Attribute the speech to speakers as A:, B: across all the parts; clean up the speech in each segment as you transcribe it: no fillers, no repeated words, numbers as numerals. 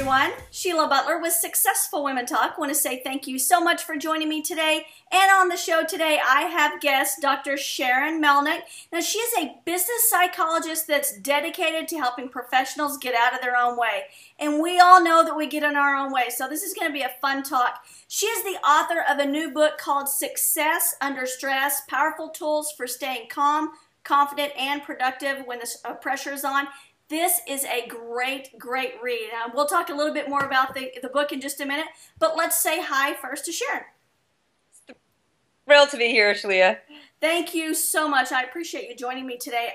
A: everyone. Sheila Butler with Successful Women Talk. I want to say thank you so much for joining me today. And on the show today, I have guest Dr. Sharon Melnick. Now, she is a business psychologist that's dedicated to helping professionals get out of their own way. And we all know that we get in our own way, so this is going to be a fun talk. She is the author of a new book called Success Under Stress, Powerful Tools for Staying Calm, Confident, and Productive when the pressure is on. This is a great, great read. We'll talk a little bit more about the book in just a minute, but let's say hi first to Sharon.
B: Thrilled to be here, Sheila.
A: Thank you so much. I appreciate you joining me today.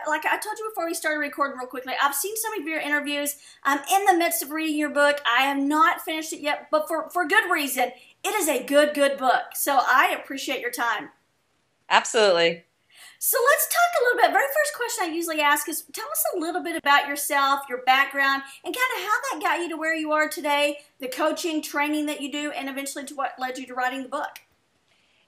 A: Like I told you before we started recording real quickly, I've seen some of your interviews. I'm in the midst of reading your book. I have not finished it yet, but for good reason. It is a good book. So I appreciate your time.
B: Absolutely.
A: So let's talk a little bit. Very first question I usually ask is, tell us a little bit about yourself, your background, and kind of how that got you to where you are today, the coaching, training that you do, and eventually to what led you to writing the book.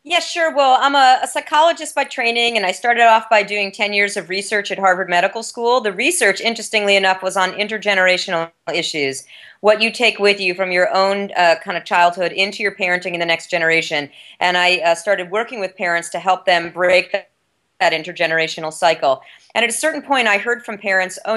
B: Yeah, sure. Well, I'm a psychologist by training, and I started off by doing 10 years of research at Harvard Medical School. The research, interestingly enough, was on intergenerational issues, what you take with you from your own kind of childhood into your parenting in the next generation. And I started working with parents to help them break that intergenerational cycle. And at a certain point, I heard from parents, oh,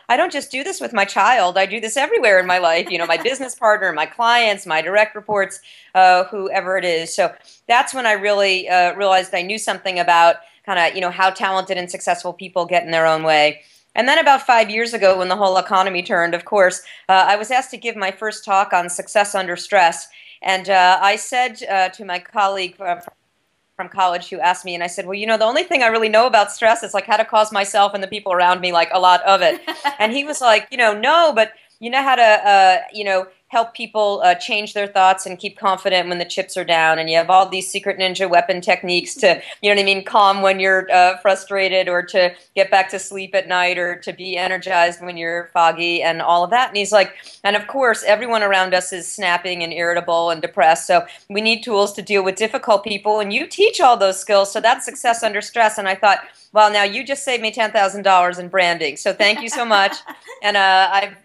B: I don't just do this with my child. I do this everywhere in my life. My business partner, my clients, my direct reports, whoever it is. So that's when I really realized I knew something about kind of, how talented and successful people get in their own way. And then about 5 years ago, when the whole economy turned, of course, I was asked to give my first talk on success under stress. And I said to my colleague from college who asked me, and I said, well, the only thing I really know about stress is like how to cause myself and the people around me like a lot of it. And he was like, no, but you know how to, help people change their thoughts and keep confident when the chips are down. And you have all these secret ninja weapon techniques to, calm when you're frustrated, or to get back to sleep at night, or to be energized when you're foggy and all of that. And he's like, and of course, everyone around us is snapping and irritable and depressed. So we need tools to deal with difficult people. And you teach all those skills. So that's success under stress. And I thought, well, now you just saved me $10,000 in branding. So thank you so much. And I've,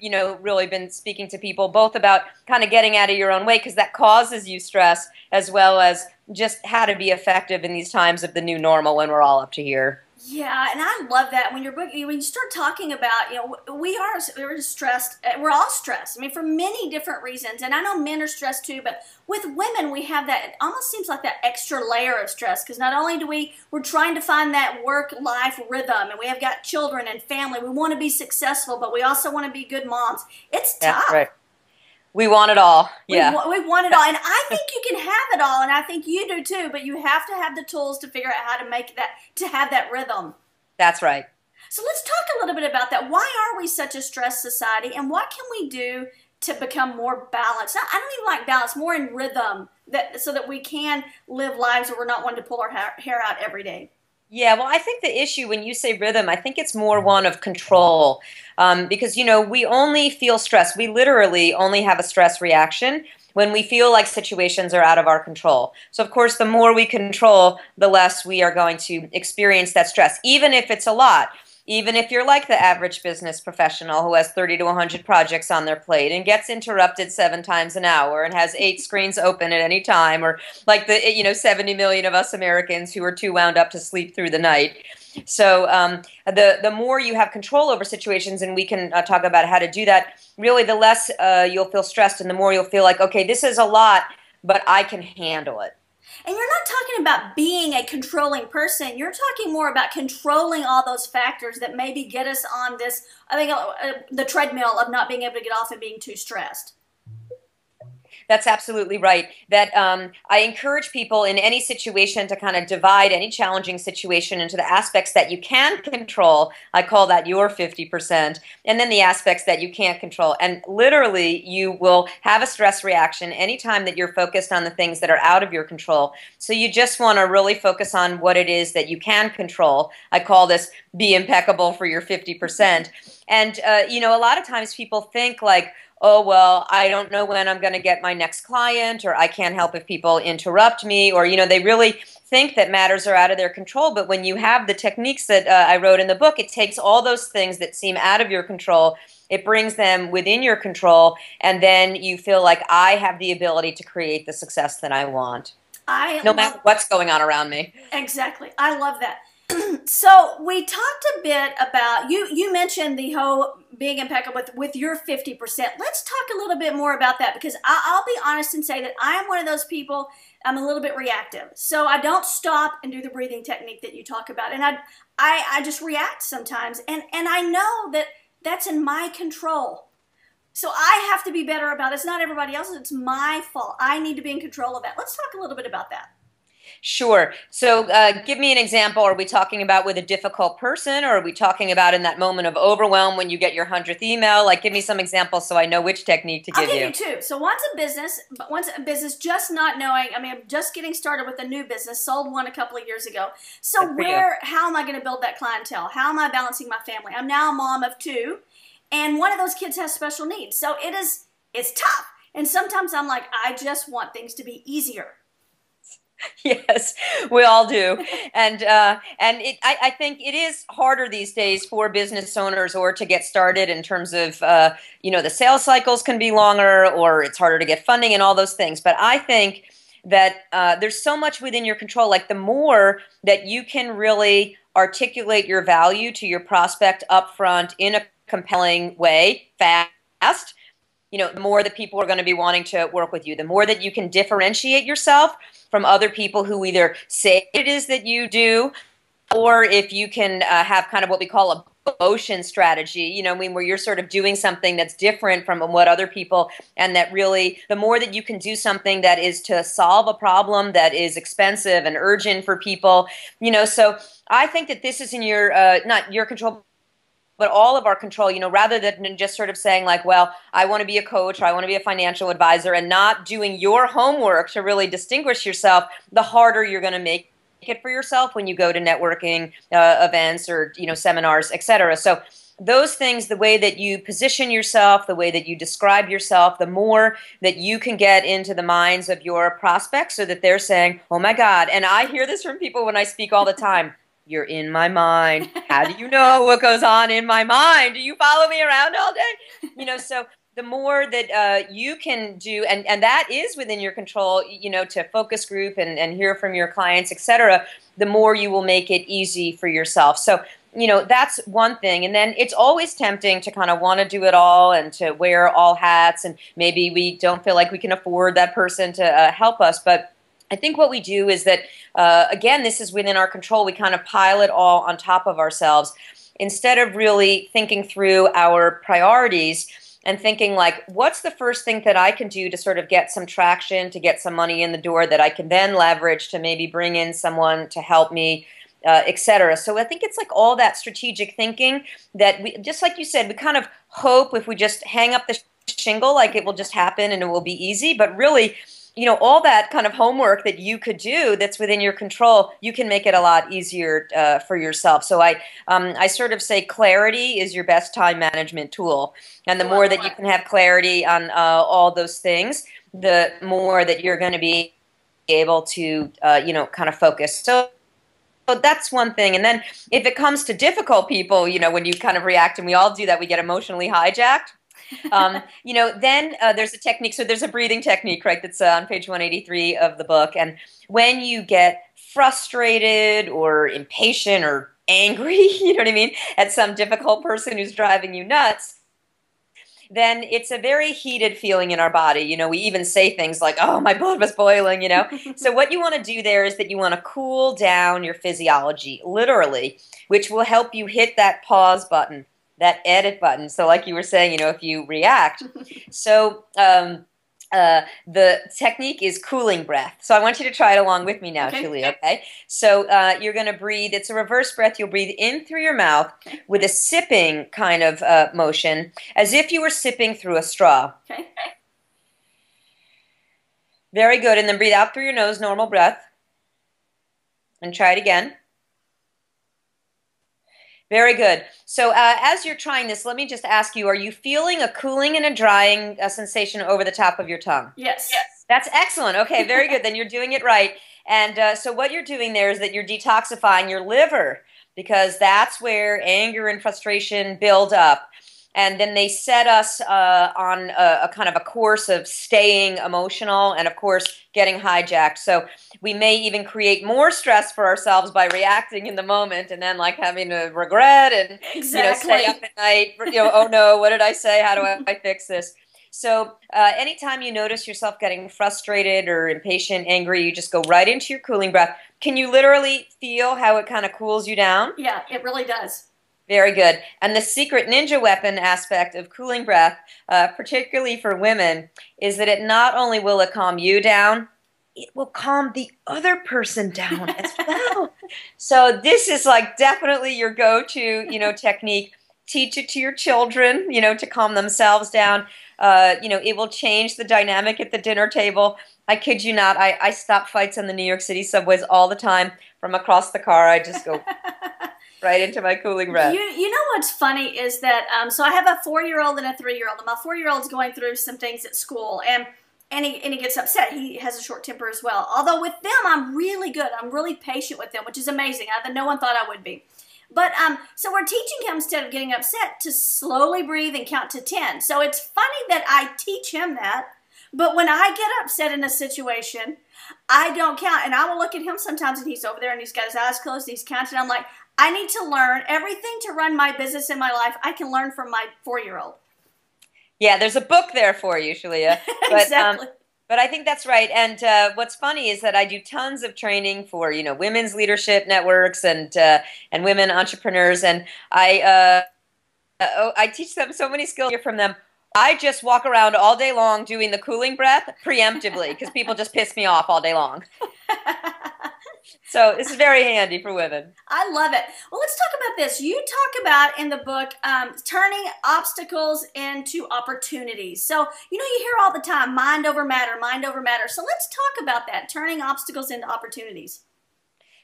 B: really been speaking to people both about kind of getting out of your own way, because that causes you stress, as well as just how to be effective in these times of the new normal when we're all up to here.
A: Yeah, and I love that when you start talking about, we're stressed. We're all stressed. For many different reasons. And I know men are stressed too, but with women, we have that, it almost seems like that extra layer of stress, because not only we're trying to find that work-life rhythm, and we have got children and family. We want to be successful, but we also want to be good moms. It's tough.
B: That's right. We want it all. Yeah.
A: We want it all. And I think you can have it all, and I think you do too, but you have to have the tools to figure out how to make that, to have that rhythm.
B: That's right.
A: So let's talk a little bit about that. Why are we such a stressed society, and what can we do to become more balanced? I don't even like balance, more in rhythm, so that we can live lives where we're not wanting to pull our hair out every day.
B: Yeah, well, I think the issue when you say rhythm, I think it's more one of control, because, we only feel stress. We literally only have a stress reaction when we feel like situations are out of our control. So, of course, the more we control, the less we are going to experience that stress, even if it's a lot. Even if you're like the average business professional who has 30 to 100 projects on their plate and gets interrupted 7 times an hour and has 8 screens open at any time, or like the 70 million of us Americans who are too wound up to sleep through the night. So the more you have control over situations, and we can talk about how to do that, really the less you'll feel stressed, and the more you'll feel like, okay, this is a lot, but I can handle it.
A: And you're not talking about being a controlling person. You're talking more about controlling all those factors that maybe get us on this, I think, the treadmill of not being able to get off and being too stressed.
B: That's absolutely right. That I encourage people in any situation to kind of divide any challenging situation into the aspects that you can control. I call that your 50%, and then the aspects that you can't control. And literally, you will have a stress reaction anytime that you're focused on the things that are out of your control. So you just want to really focus on what it is that you can control. I call this be impeccable for your 50%. And, a lot of times people think like, oh, well, I don't know when I'm going to get my next client, or I can't help if people interrupt me, or, they really think that matters are out of their control. But when you have the techniques that I wrote in the book, it takes all those things that seem out of your control it brings them within your control, and then you feel like I have the ability to create the success that I want, no matter what's going on around me.
A: Exactly. I love that. So we talked a bit about, you mentioned the whole being impeccable with your 50%. Let's talk a little bit more about that, because I'll be honest and say that I am one of those people, I'm a little bit reactive. So I don't stop and do the breathing technique that you talk about. And I just react sometimes. And I know that that's in my control. So I have to be better about it. It's not everybody else's. It's my fault. I need to be in control of that. Let's talk a little bit about that.
B: Sure. So give me an example. Are we talking about with a difficult person, or are we talking about in that moment of overwhelm when you get your 100th email? Like, give me some examples so I know which technique to give you.
A: I'll give you two. So one's a business just not knowing, I mean, I'm just getting started with a new business, sold one a couple of years ago. So how am I going to build that clientele? How am I balancing my family? I'm now a mom of two, and one of those kids has special needs. So it's tough. And sometimes I'm like, I just want things to be easier.
B: Yes, we all do. And I think it is harder these days for business owners or to get started in terms of, the sales cycles can be longer, or it's harder to get funding and all those things. But I think that there's so much within your control. Like, the more that you can really articulate your value to your prospect upfront in a compelling way, fast, the more that people are going to be wanting to work with you, the more that you can differentiate yourself from other people who either say it is that you do, or if you can have kind of what we call a motion strategy, where you're sort of doing something that's different from what other people, and that really, the more that you can do something that is to solve a problem that is expensive and urgent for people, so I think that this is in your, not your control, but all of our control, rather than just sort of saying like, well, I want to be a coach, or I want to be a financial advisor, and not doing your homework to really distinguish yourself, the harder you're going to make it for yourself when you go to networking events or, seminars, etc. So those things, the way that you position yourself, the way that you describe yourself, the more that you can get into the minds of your prospects so that they're saying, oh my God. And I hear this from people when I speak all the time. You're in my mind. How do you know what goes on in my mind? Do you follow me around all day? So the more that you can do, and that is within your control, to focus group and hear from your clients, etc., the more you will make it easy for yourself. So, that's one thing. And then it's always tempting to kind of want to do it all and to wear all hats. And maybe we don't feel like we can afford that person to help us. But I think what we do is that, again, this is within our control. We kind of pile it all on top of ourselves instead of really thinking through our priorities and thinking like, what's the first thing that I can do to sort of get some traction, to get some money in the door that I can then leverage to maybe bring in someone to help me, etc. So I think it's like all that strategic thinking that we, just like you said, we kind of hope if we just hang up the shingle, like it will just happen and it will be easy, but really, all that kind of homework that you could do that's within your control, you can make it a lot easier for yourself. So I sort of say clarity is your best time management tool. And the more that you can have clarity on all those things, the more that you're going to be able to, kind of focus. So that's one thing. And then if it comes to difficult people, when you kind of react, and we all do that, we get emotionally hijacked. Then there's a technique. So there's a breathing technique, right? That's on page 183 of the book. And when you get frustrated or impatient or angry, you know what I mean, at some difficult person who's driving you nuts, then it's a very heated feeling in our body. We even say things like, oh, my blood was boiling, So what you want to do there is that you want to cool down your physiology, literally, which will help you hit that pause button, that edit button. So like you were saying, if you react. So the technique is cooling breath. So I want you to try it along with me now, Julie, okay? So you're going to breathe. It's a reverse breath. You'll breathe in through your mouth with a sipping kind of motion, as if you were sipping through a straw. Okay. Very good. And then breathe out through your nose, normal breath. And try it again. Very good. So as you're trying this, let me just ask you, are you feeling a cooling and a drying sensation over the top of your tongue?
A: Yes.
B: That's excellent. Okay, very good. Then you're doing it right. And so what you're doing there is that you're detoxifying your liver, because that's where anger and frustration build up. And then they set us on a kind of a course of staying emotional and, of course, getting hijacked. So we may even create more stress for ourselves by reacting in the moment and then like having to regret and, stay up at night, oh no, what did I say? How do I fix this? So anytime you notice yourself getting frustrated or impatient, angry, you just go right into your cooling breath. Can you literally feel how it kind of cools you down?
A: Yeah, it really does.
B: Very good. And the secret ninja weapon aspect of cooling breath, particularly for women, is that it not only will it calm you down, it will calm the other person down as well. So this is like definitely your go-to, technique. Teach it to your children, to calm themselves down. It will change the dynamic at the dinner table. I kid you not, I stop fights on the New York City subways all the time. From across the car, I just go right into my cooling breath.
A: You know what's funny is that, so I have a 4-year-old and a 3-year-old, and my 4-year-old's going through some things at school, and he gets upset. He has a short temper as well. Although with them, I'm really good. I'm really patient with them, which is amazing. No one thought I would be. But so we're teaching him, instead of getting upset, to slowly breathe and count to 10. So it's funny that I teach him that, but when I get upset in a situation, I don't count. And I will look at him sometimes, and he's over there, and he's got his eyes closed, and he's counting. I'm like, I need to learn everything to run my business in my life. I can learn from my 4-year-old.
B: Yeah, there's a book there for you, Shalia. But,
A: exactly.
B: But I think that's right. And what's funny is that I do tons of training for, women's leadership networks and women entrepreneurs. And I teach them so many skills from them. I just walk around all day long doing the cooling breath preemptively because people just piss me off all day long. So this is very handy for women.
A: I love it. Well, let's talk about this. You talk about in the book turning obstacles into opportunities. So, you hear all the time, mind over matter, mind over matter. So let's talk about that, turning obstacles into opportunities.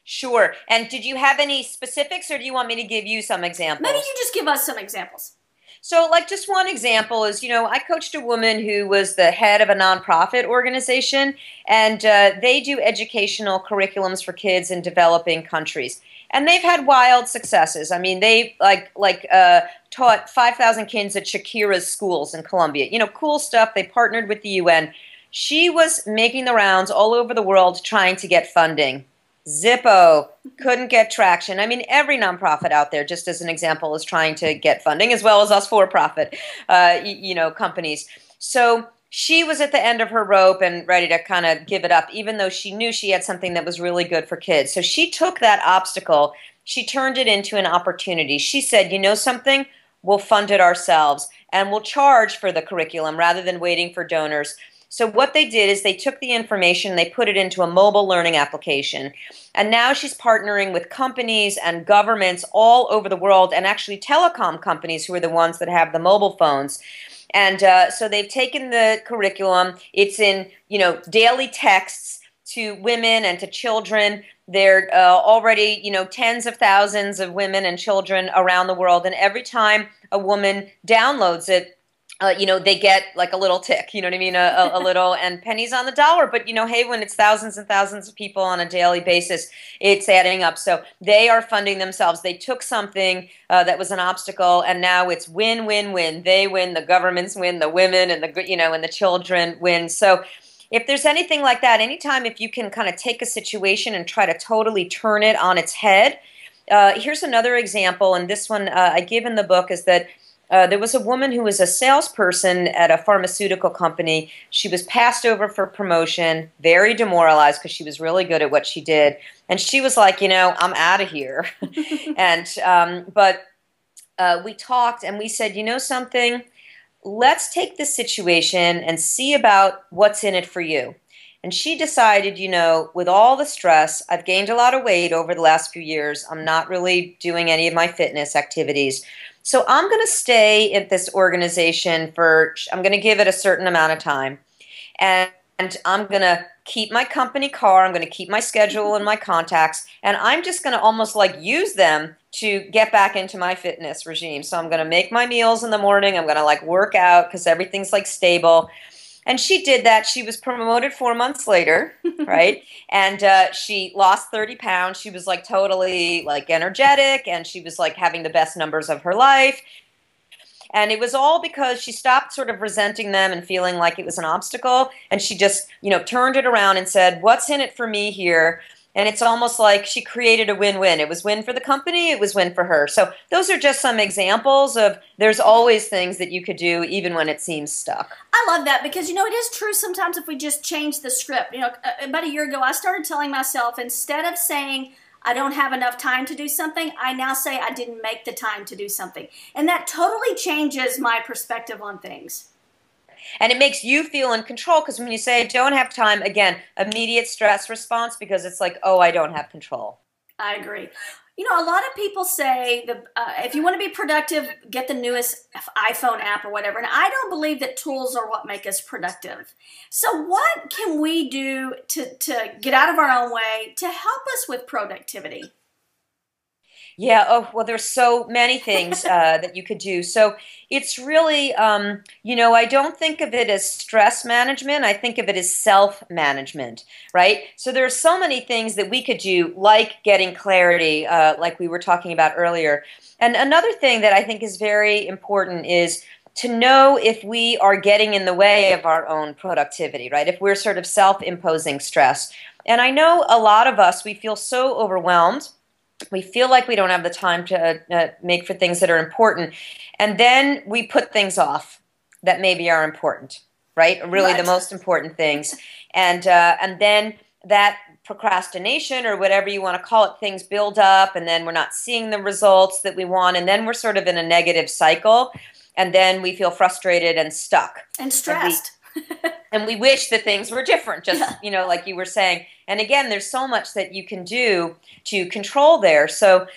B: Sure. And did you have any specifics, or do you want me to give you some examples?
A: Maybe you just give us some examples.
B: So like just one example is, I coached a woman who was the head of a nonprofit organization, and they do educational curriculums for kids in developing countries. And they've had wild successes. I mean, they taught 5,000 kids at Shakira's schools in Colombia. Cool stuff. They partnered with the UN. She was making the rounds all over the world trying to get funding. Zippo, couldn't get traction. I mean, every nonprofit out there, just as an example, is trying to get funding, as well as us for-profit, companies. So she was at the end of her rope and ready to kind of give it up, even though she knew she had something that was really good for kids. So she took that obstacle, she turned it into an opportunity. She said, you know something? We'll fund it ourselves, and we'll charge for the curriculum rather than waiting for donors. So what they did is they took the information, they put it into a mobile learning application. And now she's partnering with companies and governments all over the world, and actually telecom companies who are the ones that have the mobile phones. And so they've taken the curriculum. It's in, daily texts to women and to children. There are already, tens of thousands of women and children around the world. And every time a woman downloads it, they get like a little tick, you know what I mean, a little, and pennies on the dollar. But, hey, when it's thousands and thousands of people on a daily basis, it's adding up. So they are funding themselves. They took something that was an obstacle, and now it's win, win, win. They win, the governments win, the women and and the children win. So if there's anything like that, anytime if you can kind of take a situation and try to totally turn it on its head. Here's another example, and this one I give in the book, is that there was a woman who was a salesperson at a pharmaceutical company. She was passed over for promotion, very demoralized because she was really good at what she did. And she was like, I'm out of here. But we talked and we said, something? Let's take this situation and see about what's in it for you. And she decided, with all the stress, I've gained a lot of weight over the last few years. I'm not really doing any of my fitness activities. So I'm going to stay at this organization I'm going to give it a certain amount of time. And I'm going to keep my company car, I'm going to keep my schedule and my contacts, and I'm just going to almost like use them to get back into my fitness regime. So I'm going to make my meals in the morning, I'm going to like work out because everything's like stable. And she did that. She was promoted 4 months later, right? And she lost 30 pounds. She was like totally like energetic, and she was like having the best numbers of her life. And it was all because she stopped sort of resenting them and feeling like it was an obstacle. And she just, turned it around and said, what's in it for me here? And it's almost like she created a win-win. It was win for the company, it was win for her. So those are just some examples of there's always things that you could do even when it seems stuck.
A: I love that because, it is true sometimes if we just change the script. About a year ago, I started telling myself, instead of saying, I don't have enough time to do something, I now say I didn't make the time to do something. And that totally changes my perspective on things.
B: And it makes you feel in control because when you say don't have time, again, immediate stress response because it's like, oh, I don't have control.
A: I agree. A lot of people say if you want to be productive, get the newest iPhone app or whatever. And I don't believe that tools are what make us productive. So what can we do to get out of our own way to help us with productivity?
B: Yeah, oh, well, there's so many things that you could do. So it's really, I don't think of it as stress management. I think of it as self-management, right? So there's so many things that we could do, like getting clarity, like we were talking about earlier. And another thing that I think is very important is to know if we are getting in the way of our own productivity, right? If we're sort of self-imposing stress. And I know a lot of us, we feel so overwhelmed. We feel like we don't have the time to make for things that are important. And then we put things off that maybe are important, right? Really the most important things. And then that procrastination or whatever you want to call it, things build up and then we're not seeing the results that we want. And then we're sort of in a negative cycle. And then we feel frustrated and stuck.
A: And stressed.
B: And we wish that things were different, just, like you were saying. And again, there's so much that you can do to control there. So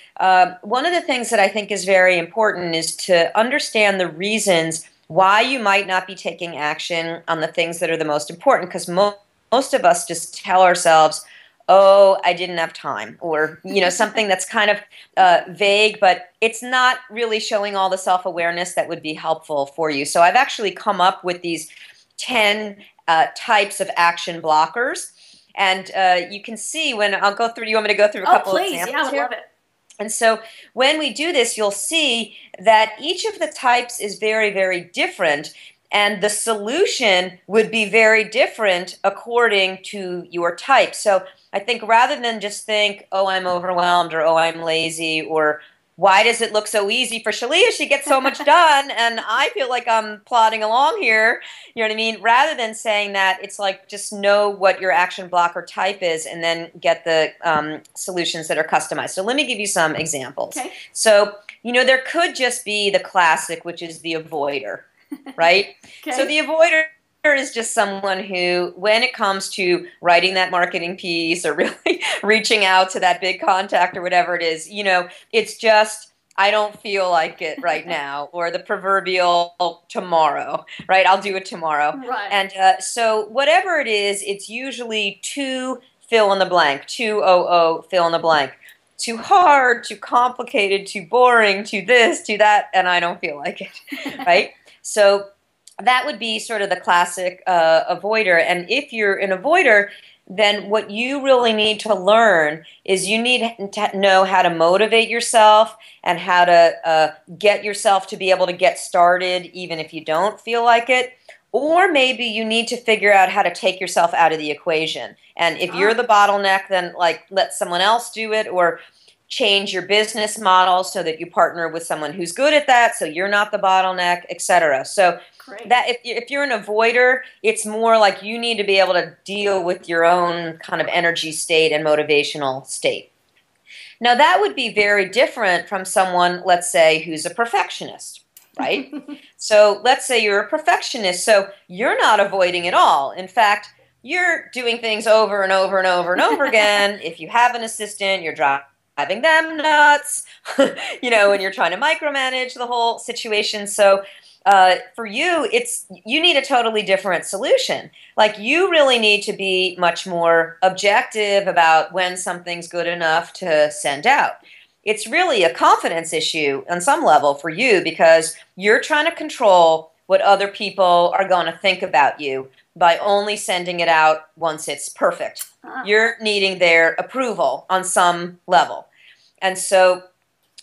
B: one of the things that I think is very important is to understand the reasons why you might not be taking action on the things that are the most important. Because most of us just tell ourselves, oh, I didn't have time, or, something that's kind of vague, but it's not really showing all the self-awareness that would be helpful for you. So I've actually come up with these 10 types of action blockers. And you can see when I'll go through, you want me to go through a couple
A: please.
B: examples?
A: Yeah, I would love it.
B: And so when we do this, you'll see that each of the types is very, very different. And the solution would be very different according to your type. So I think rather than just think, oh, I'm overwhelmed, or oh, I'm lazy, or why does it look so easy for Shalia? She gets so much done, and I feel like I'm plodding along here. You know what I mean? Rather than saying that, it's like just know what your action blocker type is and then get the solutions that are customized. So let me give you some examples.
A: Okay.
B: So, there could just be the classic, which is the avoider, right?
A: Okay.
B: So the avoider is just someone who, when it comes to writing that marketing piece or really reaching out to that big contact or whatever it is, it's just, I don't feel like it right now, or the proverbial tomorrow, right? I'll do it tomorrow.
A: Right.
B: And so whatever it is, it's usually too fill in the blank, fill in the blank. Too hard, too complicated, too boring, too this, too that, and I don't feel like it, right? So that would be sort of the classic avoider. And if you're an avoider, then what you really need to learn is you need to know how to motivate yourself and how to get yourself to be able to get started even if you don't feel like it. Or maybe you need to figure out how to take yourself out of the equation. And if you're the bottleneck, then let someone else do it, or change your business model so that you partner with someone who's good at that, so you're not the bottleneck, etc. So
A: Great.
B: that if you're an avoider, it's more like you need to be able to deal with your own kind of energy state and motivational state. Now that would be very different from someone, let's say, who's a perfectionist, right? So let's say you're a perfectionist, so you're not avoiding at all. In fact, you're doing things over and over and over and over again. If you have an assistant, you're driving them nuts, when you're trying to micromanage the whole situation. So for you, you need a totally different solution. Like, you really need to be much more objective about when something's good enough to send out. It's really a confidence issue on some level for you because you're trying to control what other people are going to think about you by only sending it out once it's perfect. You're needing their approval on some level. And so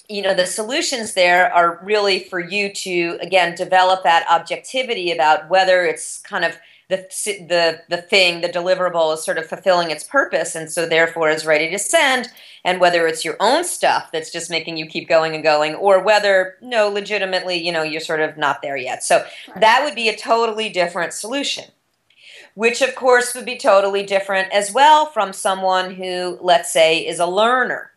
B: the solutions there are really for you to, again, develop that objectivity about whether it's kind of the thing, the deliverable is sort of fulfilling its purpose and so therefore is ready to send, and whether it's your own stuff that's just making you keep going and going, or whether, no, legitimately, you're sort of not there yet. So that would be a totally different solution, which of course would be totally different as well from someone who, let's say, is a learner.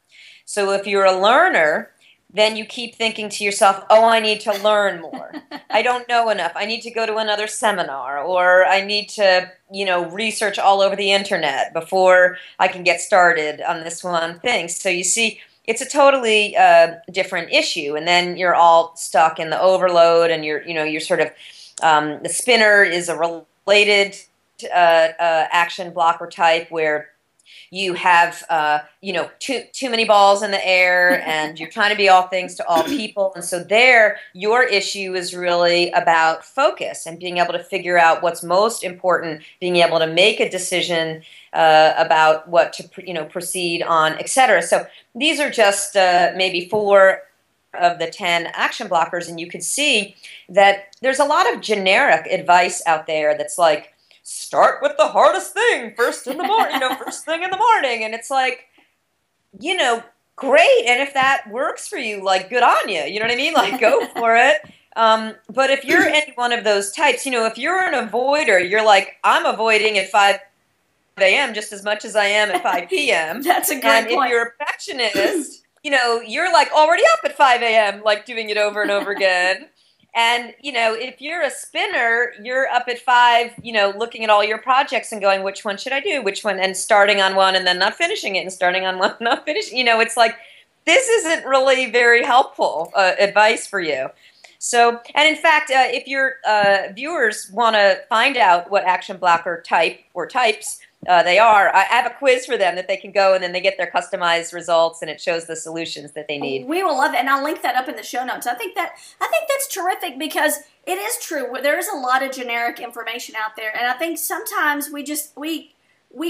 B: So if you're a learner, then you keep thinking to yourself, oh, I need to learn more. I don't know enough. I need to go to another seminar, or I need to, research all over the internet before I can get started on this one thing. So you see, it's a totally different issue. And then you're all stuck in the overload, and you're sort of, the spinner is a related action blocker type where you have, too many balls in the air, and you're trying to be all things to all people. And so there, your issue is really about focus and being able to figure out what's most important, being able to make a decision about what to, proceed on, etc. So these are just maybe 4 of the 10 action blockers, and you could see that there's a lot of generic advice out there that's like, start with the hardest thing first in the morning, first thing in the morning. And it's like, great. And if that works for you, like, good on you. You know what I mean? Like, go for it. But if you're any one of those types, if you're an avoider, you're like, I'm avoiding at 5 a.m. just as much as I am at 5 p.m.
A: That's a great
B: point.
A: And
B: if you're a perfectionist, you're like already up at 5 a.m., like doing it over and over again. And, if you're a spinner, you're up at 5, looking at all your projects and going, which one should I do? Which one? And starting on one and then not finishing it, and starting on one, not finishing. It's like, this isn't really very helpful advice for you. So, and in fact, if your viewers want to find out what action blocker type or types they are, I have a quiz for them that they can go, and then they get their customized results, and it shows the solutions that they need.
A: We will love it, and I'll link that up in the show notes. I think that's terrific, because it is true. There is a lot of generic information out there, and I think sometimes we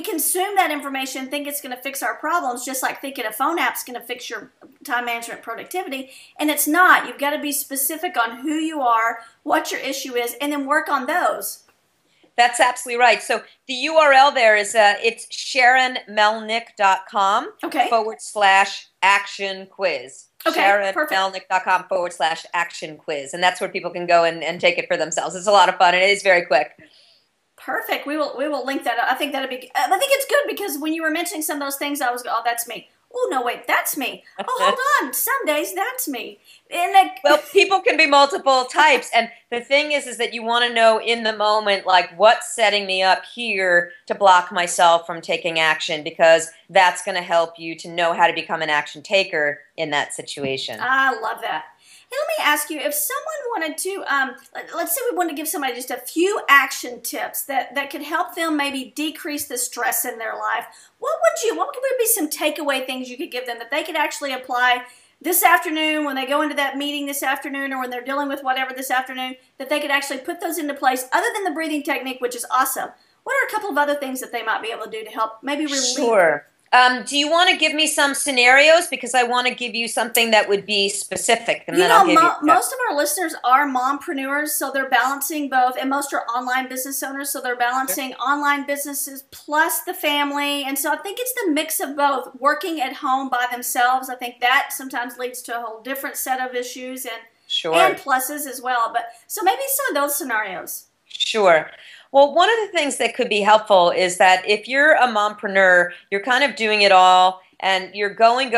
A: consume that information, think it's going to fix our problems, just like thinking a phone app's going to fix your time management productivity, and it's not. You've got to be specific on who you are, what your issue is, and then work on those.
B: That's absolutely right. So the URL there is it's SharonMelnick.com /action quiz.
A: Okay,
B: SharonMelnick.com /action quiz. And that's where people can go and take it for themselves. It's a lot of fun, and it is very quick.
A: Perfect. We will link that up. I think it's good, because when you were mentioning some of those things, I was, oh, that's me. Oh, no, wait, that's me. Oh, hold on. Some days that's me.
B: Well, people can be multiple types. And the thing is that you want to know in the moment, like, what's setting me up here to block myself from taking action, because that's going to help you to know how to become an action taker in that situation.
A: I love that. Hey, let me ask you, if someone wanted to, let's say we want to give somebody just a few action tips that could help them maybe decrease the stress in their life, what would be some takeaway things you could give them that they could actually apply this afternoon when they go into that meeting this afternoon, or when they're dealing with whatever this afternoon, that they could actually put those into place, other than the breathing technique, which is awesome? What are a couple of other things that they might be able to do to help maybe relieve?
B: Sure. Do you want to give me some scenarios? Because I want to give you something that would be specific. And
A: most of our listeners are mompreneurs, so they're balancing both, and most are online business owners, so they're balancing online businesses plus the family. And so I think it's the mix of both, working at home by themselves. I think that sometimes leads to a whole different set of issues and pluses as well. But so maybe some of those scenarios.
B: Sure. Well, one of the things that could be helpful is that if you're a mompreneur, you're kind of doing it all, and you're going,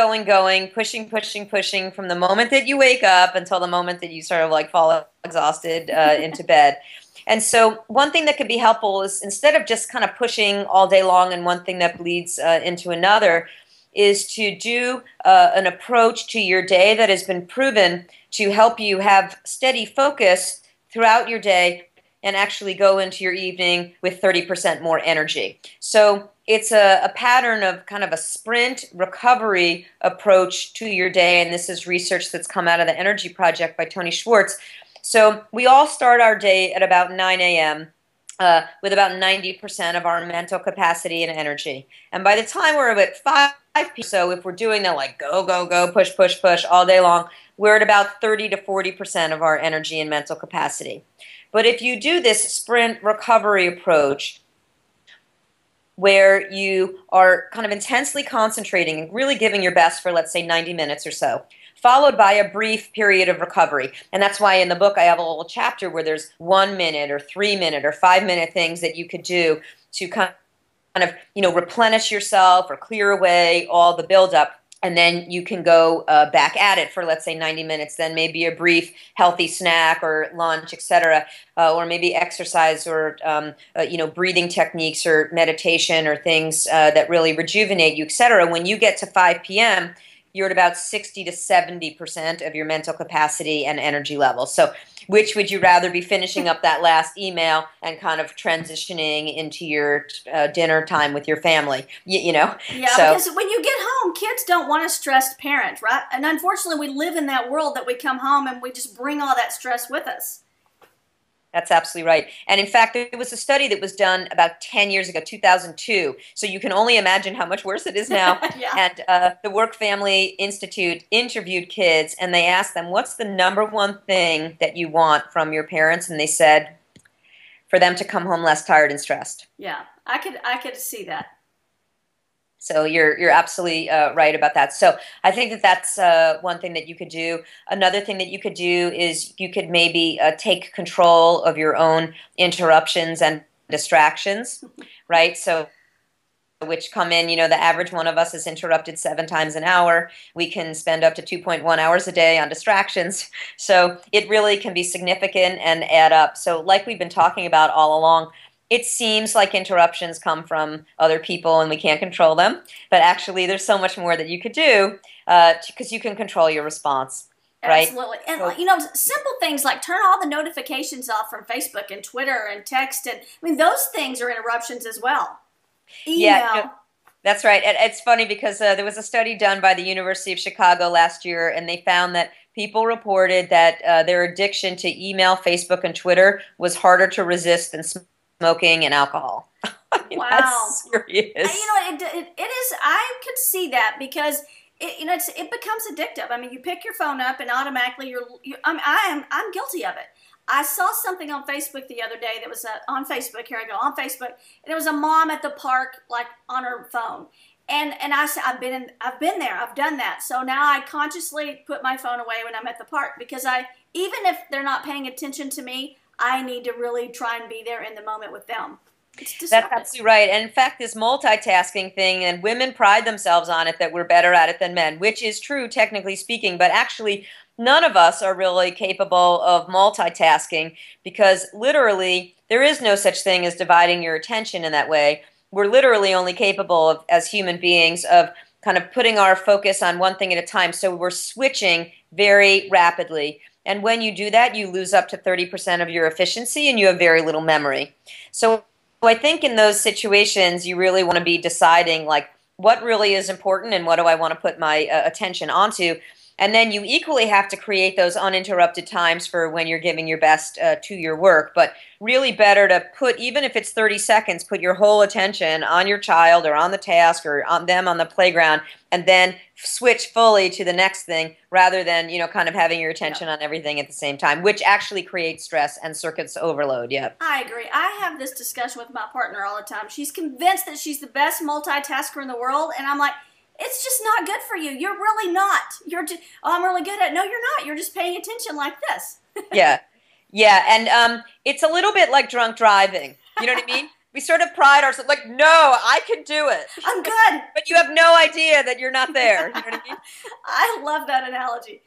B: pushing from the moment that you wake up until the moment that you sort of like fall exhausted into bed. And so one thing that could be helpful is, instead of just kind of pushing all day long and one thing that bleeds into another, is to do an approach to your day that has been proven to help you have steady focus throughout your day and actually go into your evening with 30% more energy. So it's a pattern of kind of a sprint recovery approach to your day, and this is research that's come out of the Energy Project by Tony Schwartz. So we all start our day at about 9 a.m. With about 90% of our mental capacity and energy. And by the time we're at p.m. So if we're doing that like go, go, go, push, push, push all day long, we're at about 30 to 40% of our energy and mental capacity. But if you do this sprint recovery approach, where you are kind of intensely concentrating and really giving your best for, let's say, 90 minutes or so, followed by a brief period of recovery. And that's why in the book I have a little chapter where there's 1 minute or 3 minute or 5 minute things that you could do to kind of, replenish yourself or clear away all the buildup. And then you can go back at it for, let's say, 90 minutes, then maybe a brief healthy snack or lunch, etc., or maybe exercise or, breathing techniques or meditation or things that really rejuvenate you, etc. When you get to 5 p.m., you're at about 60 to 70% of your mental capacity and energy level. So which would you rather be, finishing up that last email and kind of transitioning into your dinner time with your family,
A: Yeah, so, because when you get home, kids don't want a stressed parent, right? And unfortunately, we live in that world that we come home and we just bring all that stress with us.
B: That's absolutely right. And in fact, there was a study that was done about 10 years ago, 2002. So you can only imagine how much worse it is now.
A: Yeah.
B: And the Work Family Institute interviewed kids, and they asked them, what's the number one thing that you want from your parents? And they said, for them to come home less tired and stressed.
A: Yeah, I could see that.
B: So you're absolutely right about that. So I think that that's one thing that you could do. Another thing that you could do is you could maybe take control of your own interruptions and distractions, right? So which come in, the average one of us is interrupted 7 times an hour. We can spend up to 2.1 hours a day on distractions. So it really can be significant and add up. So like we've been talking about all along, it seems like interruptions come from other people and we can't control them, but actually there's so much more that you could do because you can control your response, right?
A: Absolutely. And, simple things like turn all the notifications off from Facebook and Twitter and text. And those things are interruptions as well. Email.
B: Yeah, that's right. It's funny because there was a study done by the University of Chicago last year, and they found that people reported that their addiction to email, Facebook, and Twitter was harder to resist than smoking and alcohol.
A: Wow,
B: that's serious.
A: And, it is. I could see that because it becomes addictive. You pick your phone up and automatically I'm guilty of it. I saw something on Facebook the other day that was on Facebook. Here I go on Facebook, and it was a mom at the park, like on her phone. And I said, I've been there, I've done that. So now I consciously put my phone away when I'm at the park because even if they're not paying attention to me, I need to really try and be there in the moment with them.
B: That's absolutely right. And in fact, this multitasking thing, and women pride themselves on it that we're better at it than men, which is true technically speaking, but actually none of us are really capable of multitasking because literally there is no such thing as dividing your attention in that way. We're literally only capable of, as human beings, of kind of putting our focus on one thing at a time. So we're switching very rapidly. And when you do that, you lose up to 30% of your efficiency and you have very little memory. So I think in those situations, you really want to be deciding like what really is important and what do I want to put my attention onto. And then you equally have to create those uninterrupted times for when you're giving your best to your work. But really better to put, even if it's 30 seconds, put your whole attention on your child or on the task or on them on the playground and then switch fully to the next thing rather than, kind of having your attention on everything at the same time, which actually creates stress and circuits overload. Yep.
A: I agree. I have this discussion with my partner all the time. She's convinced that she's the best multitasker in the world. And I'm like, it's just not good for you. You're really not. You're just, I'm really good at it. No, you're not. You're just paying attention like this.
B: Yeah. Yeah. And it's a little bit like drunk driving. You know what I mean? We sort of pride ourselves like, no, I can do it.
A: I'm good.
B: But you have no idea that you're not there. You know what I mean?
A: I love that analogy.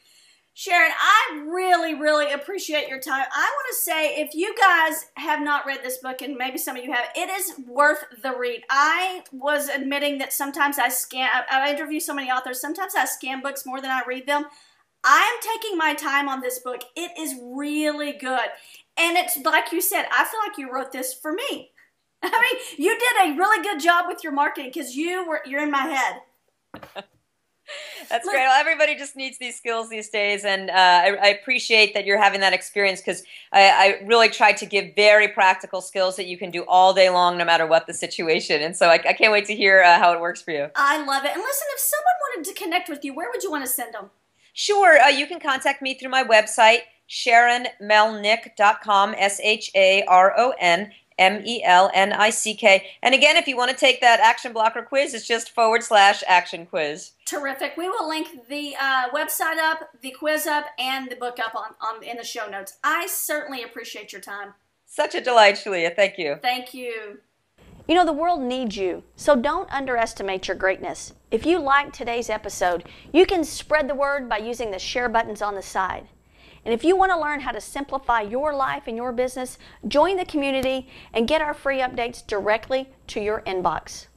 A: Sharon, I really, really appreciate your time. I want to say, if you guys have not read this book, and maybe some of you have, it is worth the read. I was admitting that sometimes I interview so many authors, sometimes I scan books more than I read them. I'm taking my time on this book. It is really good. And it's like you said, I feel like you wrote this for me. You did a really good job with your marketing because you're in my head.
B: That's great. Well, everybody just needs these skills these days, and I appreciate that you're having that experience, because I really tried to give very practical skills that you can do all day long, no matter what the situation. And so I can't wait to hear how it works for you.
A: I love it. And listen, if someone wanted to connect with you, where would you want to send them?
B: Sure. You can contact me through my website, SharonMelnick.com, SharonMelnick. And again, if you want to take that action blocker quiz, it's just /action quiz.
A: Terrific. We will link the website up, the quiz up, and the book up in the show notes. I certainly appreciate your time.
B: Such a delight, Shalia. Thank you.
A: Thank you. You know, the world needs you, so don't underestimate your greatness. If you liked today's episode, you can spread the word by using the share buttons on the side. And if you want to learn how to simplify your life and your business, join the community and get our free updates directly to your inbox.